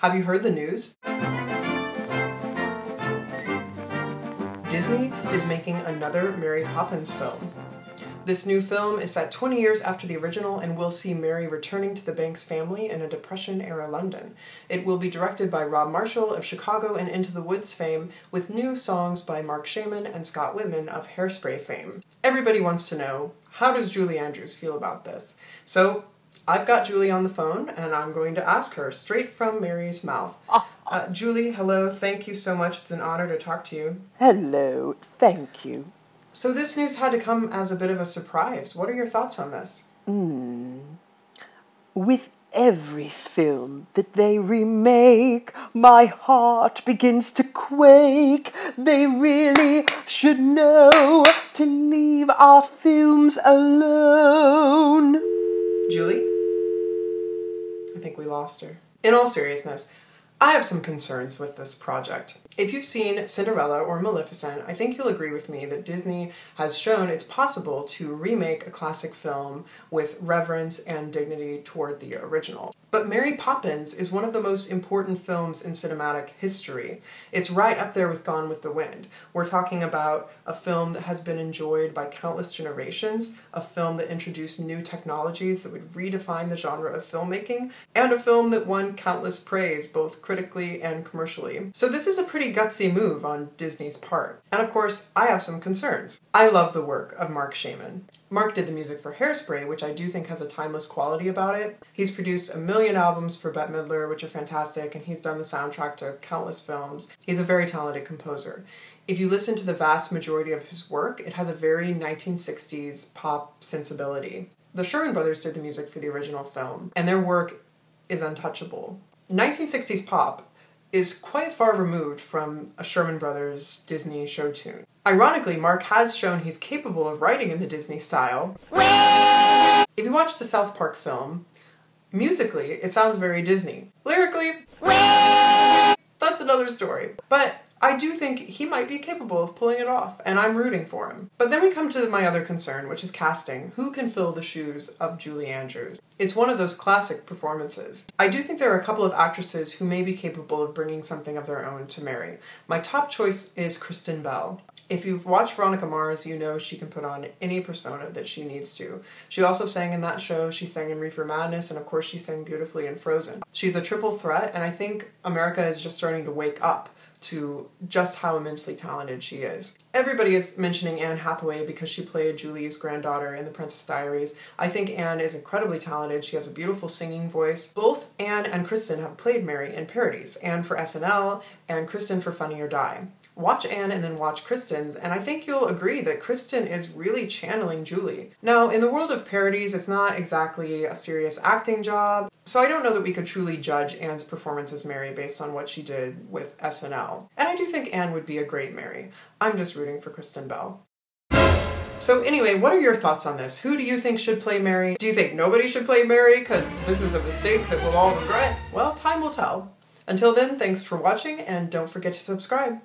Have you heard the news? Disney is making another Mary Poppins film. This new film is set 20 years after the original and will see Mary returning to the Banks family in a Depression-era London. It will be directed by Rob Marshall of Chicago and Into the Woods fame, with new songs by Mark Shaman and Scott Whitman of Hairspray fame. Everybody wants to know, how does Julie Andrews feel about this? So, I've got Julie on the phone, and I'm going to ask her straight from Mary's mouth. Julie, hello, thank you so much. It's an honor to talk to you. Hello, thank you. So this news had to come as a bit of a surprise. What are your thoughts on this? With every film that they remake, my heart begins to quake. They really should know to leave our films alone. Julie? I think we lost her. In all seriousness, I have some concerns with this project. If you've seen Cinderella or Maleficent, I think you'll agree with me that Disney has shown it's possible to remake a classic film with reverence and dignity toward the original. But Mary Poppins is one of the most important films in cinematic history. It's right up there with Gone with the Wind. We're talking about a film that has been enjoyed by countless generations, a film that introduced new technologies that would redefine the genre of filmmaking, and a film that won countless praise, both critically and commercially. So this is a pretty gutsy move on Disney's part. And of course, I have some concerns. I love the work of Mark Shaman. Mark did the music for Hairspray, which I do think has a timeless quality about it. He's produced 1 million albums for Bette Midler, which are fantastic, and he's done the soundtrack to countless films. He's a very talented composer. If you listen to the vast majority of his work, it has a very 1960s pop sensibility. The Sherman Brothers did the music for the original film, and their work is untouchable. 1960s pop is quite far removed from a Sherman Brothers Disney show tune. Ironically, Mark has shown he's capable of writing in the Disney style. If you watch the South Park film, musically, it sounds very Disney. Lyrically, that's another story. But I do think he might be capable of pulling it off, and I'm rooting for him. But then we come to my other concern, which is casting. Who can fill the shoes of Julie Andrews? It's one of those classic performances. I do think there are a couple of actresses who may be capable of bringing something of their own to Mary. My top choice is Kristen Bell. If you've watched Veronica Mars, you know she can put on any persona that she needs to. She also sang in that show, she sang in Reefer Madness, and of course she sang beautifully in Frozen. She's a triple threat, and I think America is just starting to wake up to just how immensely talented she is. Everybody is mentioning Anne Hathaway because she played Julie's granddaughter in The Princess Diaries. I think Anne is incredibly talented. She has a beautiful singing voice. Both Anne and Kristen have played Mary in parodies, Anne for SNL and Kristen for Funny or Die. Watch Anne and then watch Kristen's, and I think you'll agree that Kristen is really channeling Julie. Now, in the world of parodies, it's not exactly a serious acting job, so I don't know that we could truly judge Anne's performance as Mary based on what she did with SNL. And I do think Anne would be a great Mary. I'm just rooting for Kristen Bell. So anyway, what are your thoughts on this? Who do you think should play Mary? Do you think nobody should play Mary because this is a mistake that we'll all regret? Well, time will tell. Until then, thanks for watching, and don't forget to subscribe.